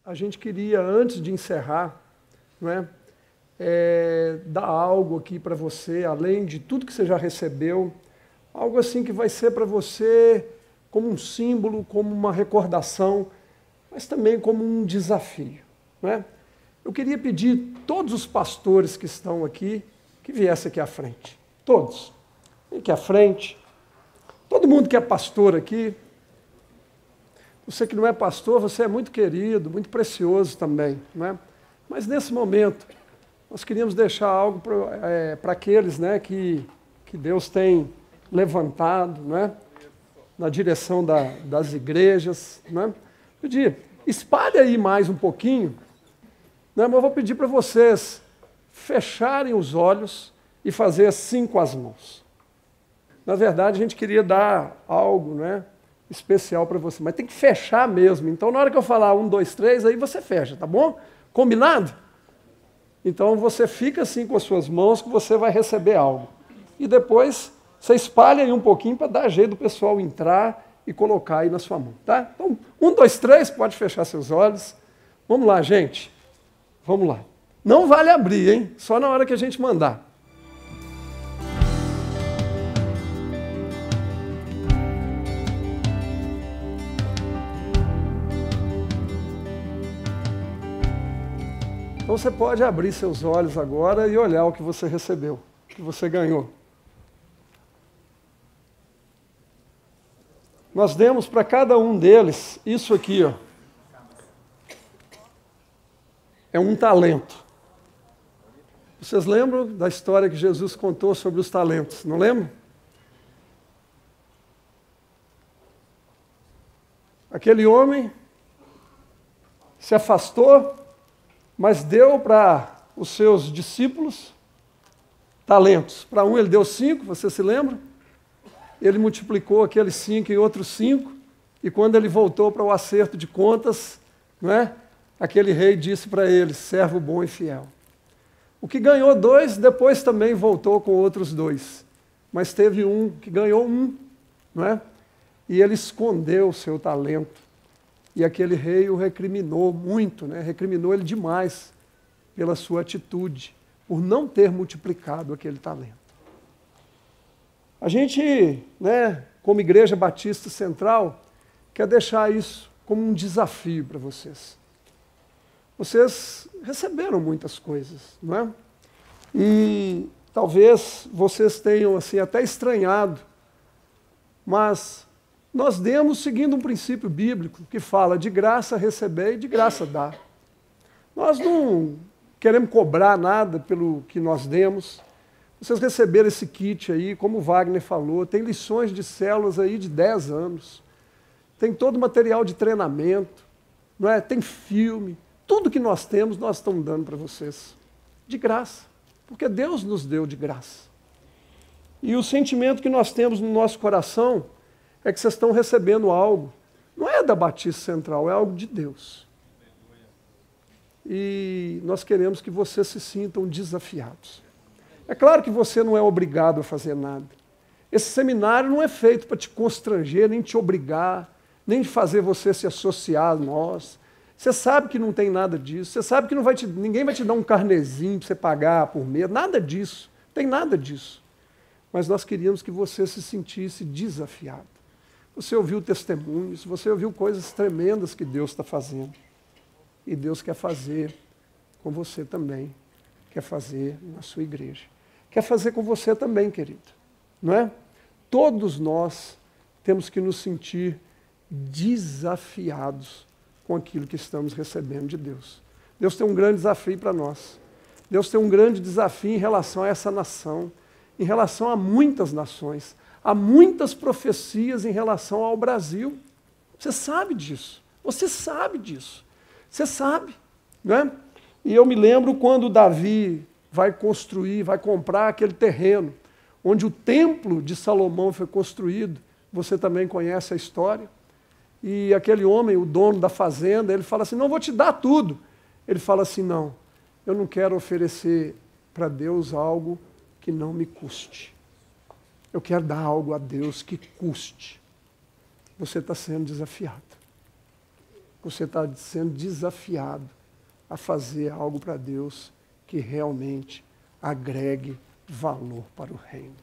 a gente queria, antes de encerrar, não é, dar algo aqui para você, além de tudo que você já recebeu, algo assim que vai ser para você como um símbolo, como uma recordação, mas também como um desafio. Não é? Eu queria pedir todos os pastores que estão aqui, que viessem aqui à frente. Todos. Vem aqui à frente. Todo mundo que é pastor aqui. Você que não é pastor, você é muito querido, muito precioso também. Não é? Mas nesse momento, nós queríamos deixar algo para aqueles, né, que Deus tem levantado, não é? Na direção das igrejas. Não é? Pedir, espalhe aí mais um pouquinho. Não, mas eu vou pedir para vocês fecharem os olhos e fazer assim com as mãos. Na verdade, a gente queria dar algo, né, especial para você, mas tem que fechar mesmo. Então, na hora que eu falar 1, 2, 3, aí você fecha, tá bom? Combinado? Então, você fica assim com as suas mãos que você vai receber algo. E depois, você espalha aí um pouquinho para dar jeito do pessoal entrar e colocar aí na sua mão, tá? Então, 1, 2, 3, pode fechar seus olhos. Vamos lá, gente. Vamos lá. Não vale abrir, hein? Só na hora que a gente mandar. Então você pode abrir seus olhos agora e olhar o que você recebeu, o que você ganhou. Nós demos para cada um deles isso aqui, ó. É um talento. Vocês lembram da história que Jesus contou sobre os talentos, não lembram? Aquele homem se afastou, mas deu para os seus discípulos talentos. Para um ele deu 5, você se lembra? Ele multiplicou aqueles 5 em outros 5, e quando ele voltou para o acerto de contas, não é? Aquele rei disse para ele, servo bom e fiel. O que ganhou 2, depois também voltou com outros 2. Mas teve um que ganhou 1, não é? E ele escondeu o seu talento. E aquele rei o recriminou muito, né? Recriminou ele demais pela sua atitude, por não ter multiplicado aquele talento. A gente, né, como Igreja Batista Central, quer deixar isso como um desafio para vocês. Vocês receberam muitas coisas, não é? E talvez vocês tenham assim até estranhado, mas nós demos seguindo um princípio bíblico que fala de graça receber e de graça dar. Nós não queremos cobrar nada pelo que nós demos. Vocês receberam esse kit aí, como o Wagner falou, tem lições de células aí de 10 anos, tem todo o material de treinamento, não é? Tem filme. Tudo que nós temos, nós estamos dando para vocês, de graça, porque Deus nos deu de graça. E o sentimento que nós temos no nosso coração é que vocês estão recebendo algo, não é da Batista Central, é algo de Deus. E nós queremos que vocês se sintam desafiados. É claro que você não é obrigado a fazer nada. Esse seminário não é feito para te constranger, nem te obrigar, nem fazer você se associar a nós. Você sabe que não tem nada disso, você sabe que ninguém vai te dar um carnezinho para você pagar por mês, nada disso, não tem nada disso. Mas nós queríamos que você se sentisse desafiado. Você ouviu testemunhos, você ouviu coisas tremendas que Deus está fazendo. E Deus quer fazer com você também, quer fazer na sua igreja. Quer fazer com você também, querido, não é? Todos nós temos que nos sentir desafiados com aquilo que estamos recebendo de Deus. Deus tem um grande desafio para nós. Deus tem um grande desafio em relação a essa nação, em relação a muitas nações. Há muitas profecias em relação ao Brasil. Você sabe disso. Você sabe disso. Você sabe, né? E eu me lembro quando Davi vai construir, vai comprar aquele terreno, onde o templo de Salomão foi construído. Você também conhece a história. E aquele homem, o dono da fazenda, ele fala assim, não, vou te dar tudo. Ele fala assim, não, eu não quero oferecer para Deus algo que não me custe. Eu quero dar algo a Deus que custe. Você está sendo desafiado. você está sendo desafiado a fazer algo para Deus que realmente agregue valor para o reino.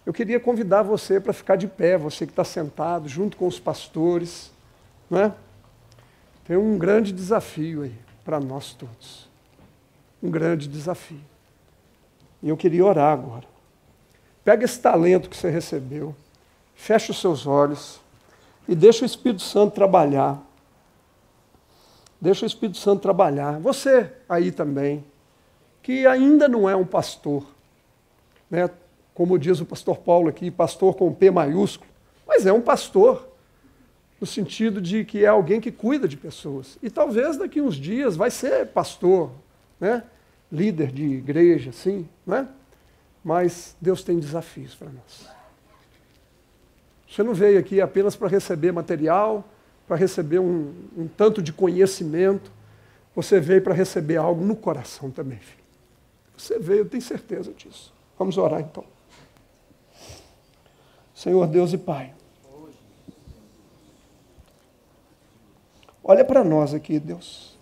Eu queria convidar você para ficar de pé, você que está sentado junto com os pastores, não é? Tem um grande desafio aí para nós todos. Um grande desafio. E eu queria orar agora. Pega esse talento que você recebeu, fecha os seus olhos e deixa o Espírito Santo trabalhar. Deixa o Espírito Santo trabalhar. Você aí também, que ainda não é um pastor, né? Como diz o pastor Paulo aqui, pastor com P maiúsculo, mas é um pastor, no sentido de que é alguém que cuida de pessoas. E talvez daqui uns dias vai ser pastor, né? Líder de igreja, assim, né? Mas Deus tem desafios para nós. Você não veio aqui apenas para receber material, para receber um tanto de conhecimento, você veio para receber algo no coração também, filho. Você veio, eu tenho certeza disso. Vamos orar então. Senhor Deus e Pai, olha para nós aqui, Deus.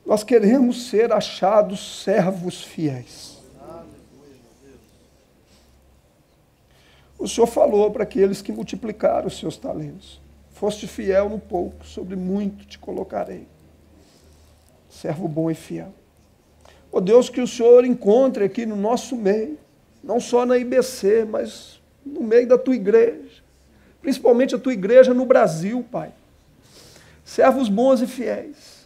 Nós queremos ser achados servos fiéis. O Senhor falou para aqueles que multiplicaram os seus talentos: foste fiel no pouco, sobre muito te colocarei. Servo bom e fiel. Ó Deus, que o Senhor encontre aqui no nosso meio, não só na IBC, mas no meio da tua igreja, principalmente a tua igreja no Brasil, Pai. Servos bons e fiéis.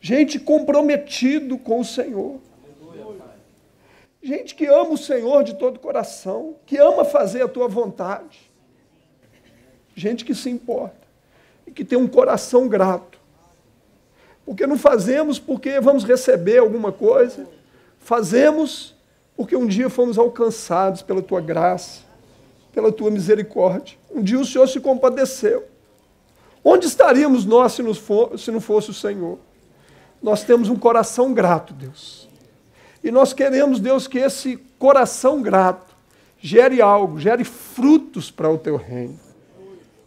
Gente comprometido com o Senhor. Gente que ama o Senhor de todo o coração, que ama fazer a tua vontade. Gente que se importa e que tem um coração grato. Porque não fazemos porque vamos receber alguma coisa, fazemos porque um dia fomos alcançados pela tua graça, pela tua misericórdia. Um dia o Senhor se compadeceu. Onde estaríamos nós se não fosse o Senhor? Nós temos um coração grato, Deus. E nós queremos, Deus, que esse coração grato gere algo, gere frutos para o teu reino.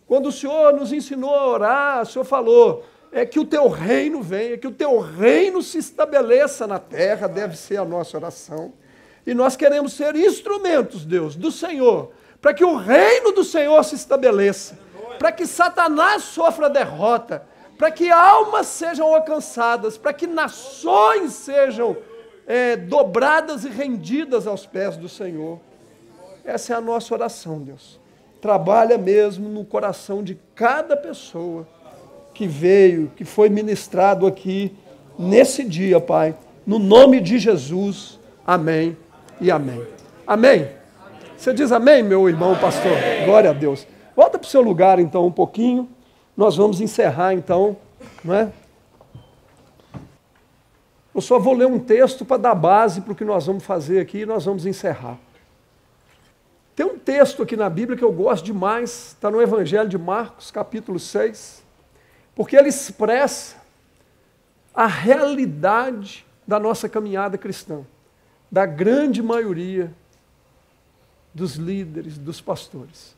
Quando o Senhor nos ensinou a orar, o Senhor falou, que o teu reino venha, que o teu reino se estabeleça na terra, deve ser a nossa oração. E nós queremos ser instrumentos, Deus, do Senhor, para que o reino do Senhor se estabeleça, para que Satanás sofra derrota, para que almas sejam alcançadas, para que nações sejam dobradas e rendidas aos pés do Senhor. Essa é a nossa oração, Deus. Trabalha mesmo no coração de cada pessoa que veio, que foi ministrado aqui nesse dia, Pai. No nome de Jesus, amém e amém. Amém? Você diz amém, meu irmão pastor? Glória a Deus. Volta para o seu lugar, então, um pouquinho. Nós vamos encerrar, então, não é? Eu só vou ler um texto para dar base para o que nós vamos fazer aqui e nós vamos encerrar. Tem um texto aqui na Bíblia que eu gosto demais, está no Evangelho de Marcos, capítulo 6, porque ele expressa a realidade da nossa caminhada cristã, da grande maioria dos líderes, dos pastores.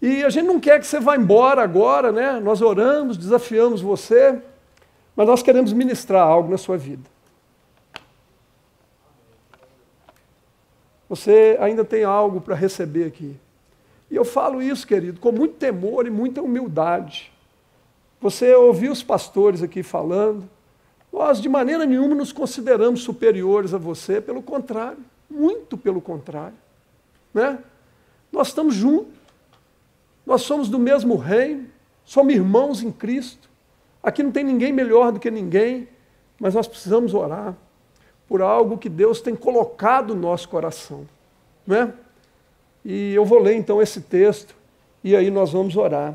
E a gente não quer que você vá embora agora, né? Nós oramos, desafiamos você, mas nós queremos ministrar algo na sua vida. Você ainda tem algo para receber aqui. E eu falo isso, querido, com muito temor e muita humildade. Você ouviu os pastores aqui falando, nós de maneira nenhuma nos consideramos superiores a você, pelo contrário, muito pelo contrário. Né? Nós estamos juntos, nós somos do mesmo reino, somos irmãos em Cristo. Aqui não tem ninguém melhor do que ninguém, mas nós precisamos orar por algo que Deus tem colocado no nosso coração. Né? E eu vou ler então esse texto, e aí nós vamos orar.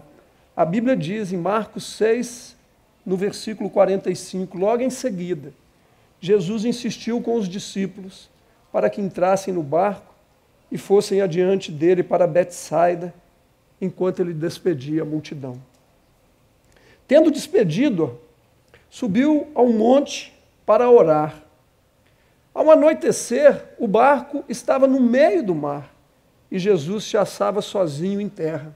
A Bíblia diz em Marcos 6, no versículo 45, logo em seguida, Jesus insistiu com os discípulos para que entrassem no barco e fossem adiante dele para Betsaida, enquanto ele despedia a multidão. Tendo despedido, subiu ao monte para orar. Ao anoitecer, o barco estava no meio do mar e Jesus se achava sozinho em terra.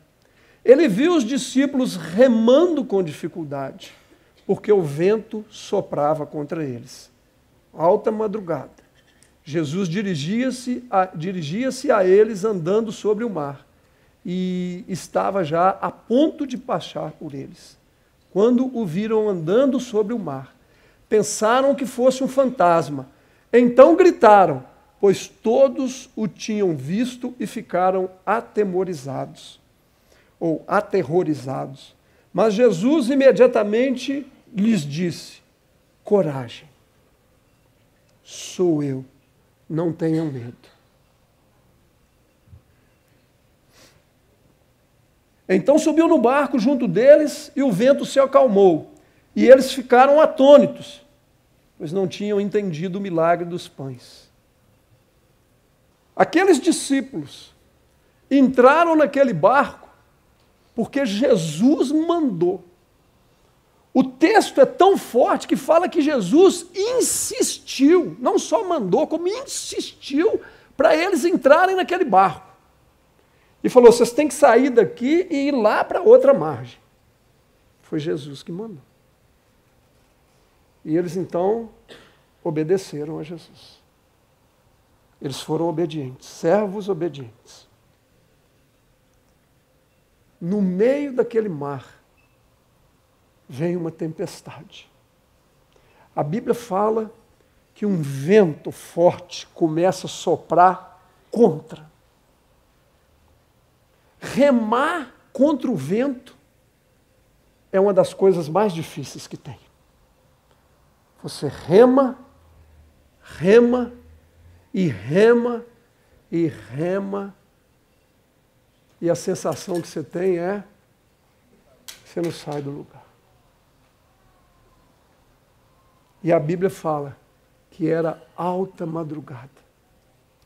Ele viu os discípulos remando com dificuldade, porque o vento soprava contra eles. Alta madrugada. Jesus dirigia-se a eles andando sobre o mar e estava já a ponto de passar por eles. Quando o viram andando sobre o mar, pensaram que fosse um fantasma. Então gritaram, pois todos o tinham visto e ficaram atemorizados, ou aterrorizados. Mas Jesus imediatamente lhes disse, coragem, sou eu, não tenham medo. Então subiu no barco junto deles e o vento se acalmou. E eles ficaram atônitos, pois não tinham entendido o milagre dos pães. Aqueles discípulos entraram naquele barco porque Jesus mandou. O texto é tão forte que fala que Jesus insistiu, não só mandou, como insistiu para eles entrarem naquele barco. E falou, vocês têm que sair daqui e ir lá para outra margem. Foi Jesus que mandou. E eles então obedeceram a Jesus. Eles foram obedientes, servos obedientes. No meio daquele mar, vem uma tempestade. A Bíblia fala que um vento forte começa a soprar contra. Remar contra o vento é uma das coisas mais difíceis que tem. Você rema, rema, e rema, e rema, e a sensação que você tem é que você não sai do lugar. E a Bíblia fala que era alta madrugada,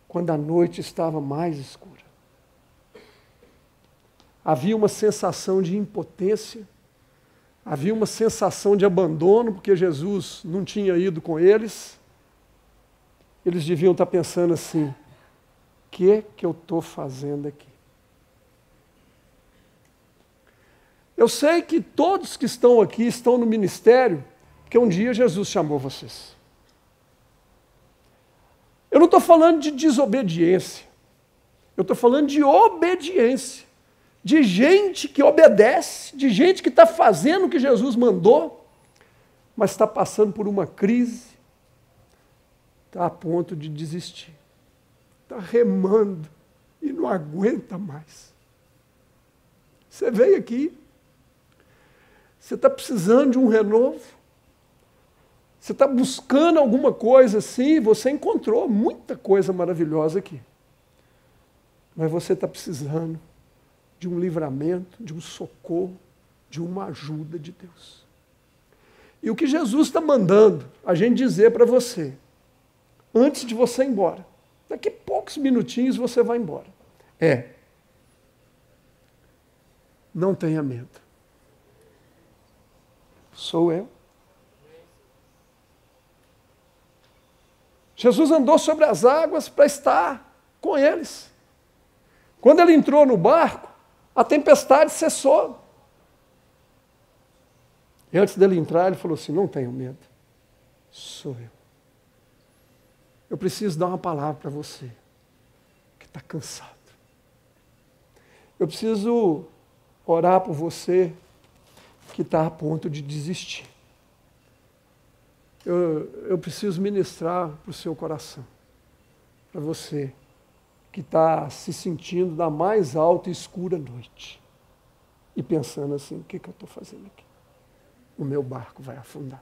quando a noite estava mais escura. Havia uma sensação de impotência, havia uma sensação de abandono, porque Jesus não tinha ido com eles. Eles deviam estar pensando assim, o que eu estou fazendo aqui? Eu sei que todos que estão aqui estão no ministério, porque um dia Jesus chamou vocês. Eu não estou falando de desobediência, eu estou falando de obediência. De gente que obedece, de gente que está fazendo o que Jesus mandou, mas está passando por uma crise, está a ponto de desistir, está remando e não aguenta mais. Você veio aqui, você está precisando de um renovo, você está buscando alguma coisa assim, você encontrou muita coisa maravilhosa aqui, mas você está precisando de um livramento, de um socorro, de uma ajuda de Deus. E o que Jesus está mandando a gente dizer para você, antes de você ir embora, daqui a poucos minutinhos você vai embora, não tenha medo. Sou eu. Jesus andou sobre as águas para estar com eles. Quando ele entrou no barco, a tempestade cessou. E antes dele entrar, ele falou assim, não tenham medo, sou eu. Eu preciso dar uma palavra para você, que está cansado. Eu preciso orar por você, que está a ponto de desistir. Eu preciso ministrar para o seu coração, para você, que está se sentindo na mais alta e escura noite e pensando assim, o que eu estou fazendo aqui? O meu barco vai afundar.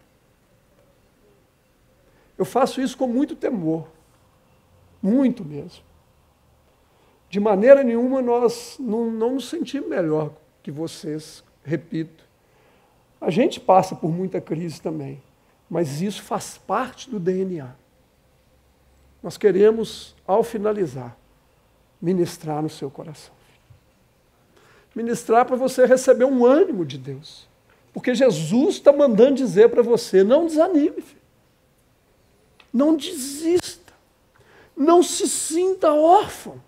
Eu faço isso com muito temor, muito mesmo. De maneira nenhuma nós não nos sentimos melhor que vocês, repito. A gente passa por muita crise também, mas isso faz parte do DNA. Nós queremos, ao finalizar, ministrar no seu coração. Ministrar para você receber um ânimo de Deus. Porque Jesus está mandando dizer para você, não desanime, filho. Não desista. Não se sinta órfão.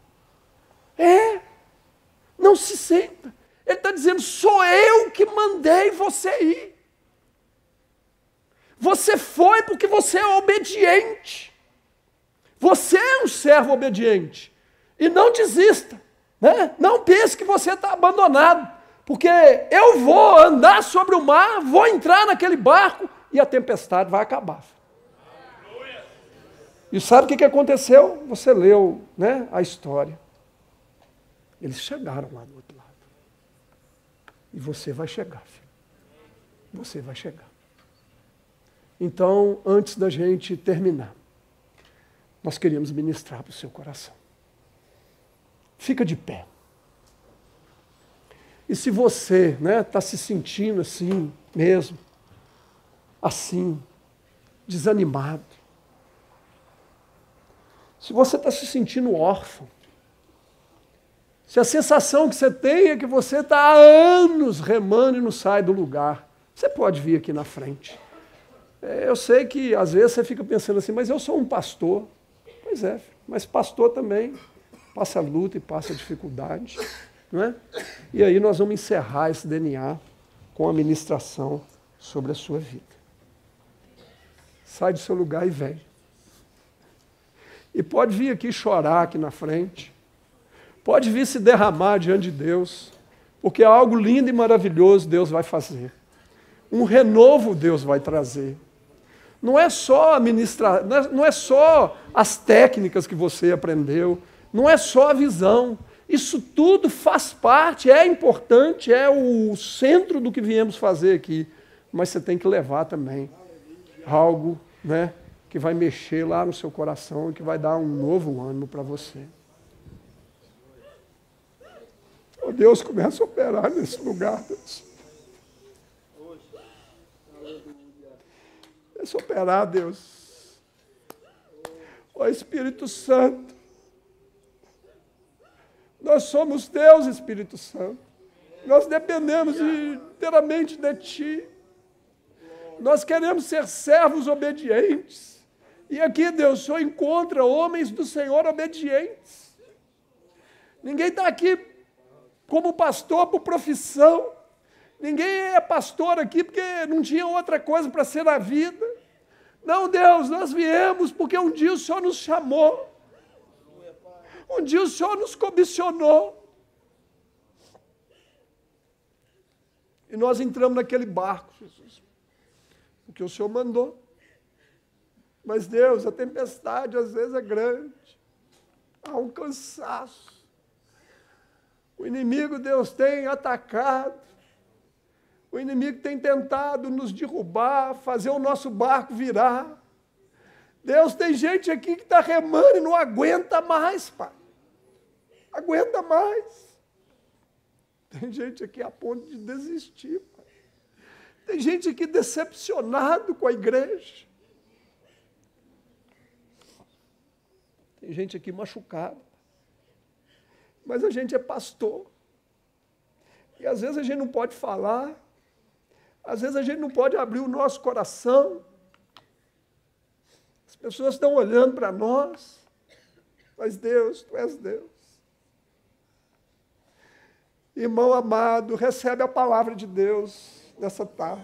Não se sinta. Ele está dizendo, sou eu que mandei você ir. Você foi porque você é obediente. Você é um servo obediente. E não desista. Né? Não pense que você está abandonado. Porque eu vou andar sobre o mar, vou entrar naquele barco e a tempestade vai acabar. E sabe o que aconteceu? Você leu, né, a história. Eles chegaram lá do outro lado. E você vai chegar, filho. Você vai chegar. Então, antes da gente terminar, nós queríamos ministrar para o seu coração. Fica de pé. E se você está se sentindo assim mesmo, assim, desanimado, se você está se sentindo órfão, se a sensação que você tem é que você está há anos remando e não sai do lugar, você pode vir aqui na frente. Eu sei que às vezes você fica pensando assim, mas eu sou um pastor. Pois é, mas pastor também passa luta e passa dificuldade. Não é? E aí nós vamos encerrar esse DNA com a ministração sobre a sua vida. Sai do seu lugar e vem. E pode vir aqui chorar aqui na frente. Pode vir se derramar diante de Deus. Porque algo lindo e maravilhoso Deus vai fazer. Um renovo Deus vai trazer. Não é só administrar, não é só as técnicas que você aprendeu, não é só a visão. Isso tudo faz parte, é importante, é o centro do que viemos fazer aqui. Mas você tem que levar também algo, né, que vai mexer lá no seu coração e que vai dar um novo ânimo para você. Oh, Deus, começa a operar nesse lugar, Deus. Começa a operar, Deus. Ó Espírito Santo. Nós somos Deus, Espírito Santo. Nós dependemos inteiramente de Ti. Nós queremos ser servos obedientes. E aqui, Deus, o Senhor encontra homens do Senhor obedientes. Ninguém está aqui como pastor por profissão. Ninguém é pastor aqui porque não tinha outra coisa para ser na vida. Não, Deus, nós viemos porque um dia o Senhor nos chamou. Um dia o Senhor nos comissionou. E nós entramos naquele barco, Jesus. Porque o Senhor mandou. Mas, Deus, a tempestade às vezes é grande. Há um cansaço. O inimigo, Deus, tem atacado. O inimigo tem tentado nos derrubar, fazer o nosso barco virar. Deus, tem gente aqui que está remando e não aguenta mais, Pai. Aguenta mais. Tem gente aqui a ponto de desistir, Pai. Tem gente aqui decepcionado com a igreja. Tem gente aqui machucada. Mas a gente é pastor. E às vezes a gente não pode falar. Às vezes a gente não pode abrir o nosso coração. As pessoas estão olhando para nós. Mas Deus, Tu és Deus. Irmão amado, recebe a palavra de Deus nessa tarde.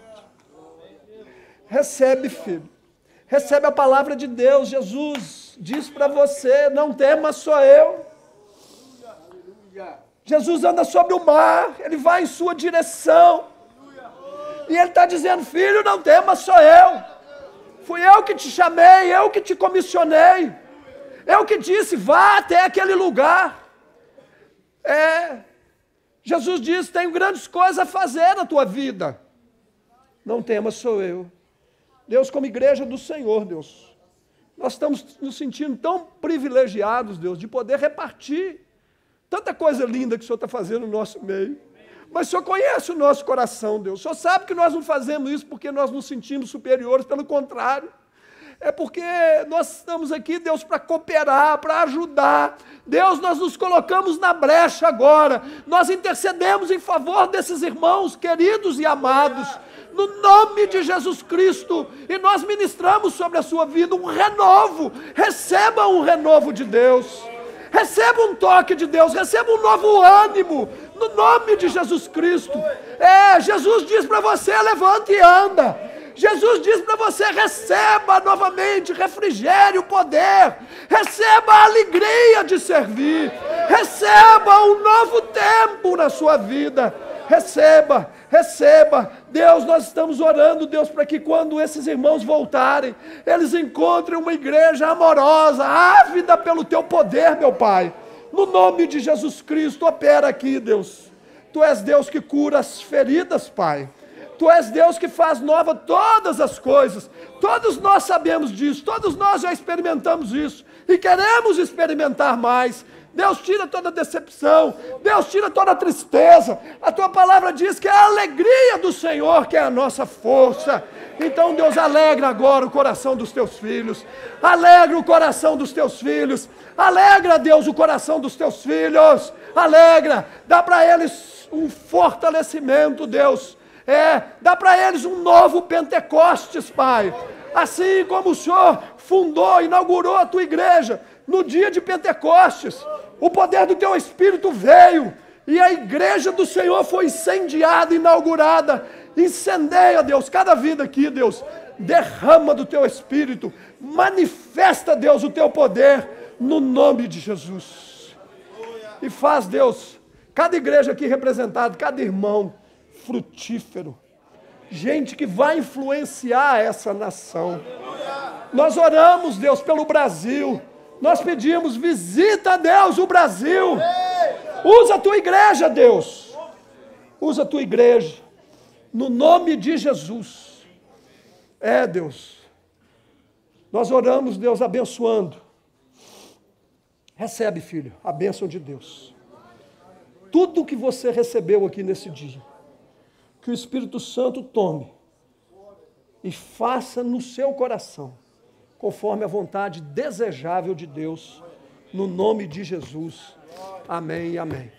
Recebe, filho. Recebe a palavra de Deus. Jesus diz para você, não tema, sou eu. Jesus anda sobre o mar, Ele vai em sua direção. E Ele está dizendo, filho, não tema, sou eu. Fui eu que te chamei, eu que te comissionei. Eu que disse, vá até aquele lugar. Jesus disse, tenho grandes coisas a fazer na tua vida. Não temas, sou eu. Deus, como igreja do Senhor, Deus, nós estamos nos sentindo tão privilegiados, Deus, de poder repartir tanta coisa linda que o Senhor está fazendo no nosso meio. Mas o Senhor conhece o nosso coração, Deus. O Senhor sabe que nós não fazemos isso porque nós nos sentimos superiores, pelo contrário. É porque nós estamos aqui, Deus, para cooperar, para ajudar. Deus, nós nos colocamos na brecha agora. Nós intercedemos em favor desses irmãos queridos e amados, no nome de Jesus Cristo. E nós ministramos sobre a sua vida um renovo. Receba um renovo de Deus. Receba um toque de Deus, receba um novo ânimo No nome de Jesus Cristo. Jesus diz para você, levante e anda. Jesus diz para você, receba novamente refrigério, poder. Receba a alegria de servir. Receba um novo tempo na sua vida. Receba, receba. Deus, nós estamos orando, Deus, para que quando esses irmãos voltarem, eles encontrem uma igreja amorosa, ávida pelo teu poder, meu Pai. No nome de Jesus Cristo, opera aqui, Deus. Tu és Deus que cura as feridas, Pai. Tu és Deus que faz nova todas as coisas. Todos nós sabemos disso, todos nós já experimentamos isso e queremos experimentar mais. Deus, tira toda a decepção, Deus, tira toda a tristeza. A tua palavra diz que é a alegria do Senhor que é a nossa força. Então, Deus, alegra agora o coração dos teus filhos, alegra o coração dos teus filhos, alegra, Deus, o coração dos teus filhos, alegra, dá para eles um fortalecimento, Deus, dá para eles um novo Pentecostes, Pai, assim como o Senhor fundou, inaugurou a tua igreja, no dia de Pentecostes, o poder do teu Espírito veio, e a igreja do Senhor foi incendiada, inaugurada. Incendeia, Deus, cada vida aqui, Deus, derrama do teu Espírito, manifesta, Deus, o teu poder, no nome de Jesus. E faz, Deus, cada igreja aqui representada, cada irmão frutífero, gente que vai influenciar essa nação. Nós oramos, Deus, pelo Brasil. Nós pedimos, visita, Deus, o Brasil. Usa a tua igreja, Deus. Usa a tua igreja. No nome de Jesus. Deus. Nós oramos, Deus, abençoando. Recebe, filho, a bênção de Deus. Tudo que você recebeu aqui nesse dia, que o Espírito Santo tome e faça no seu coração, conforme a vontade desejável de Deus, no nome de Jesus. Amém e amém.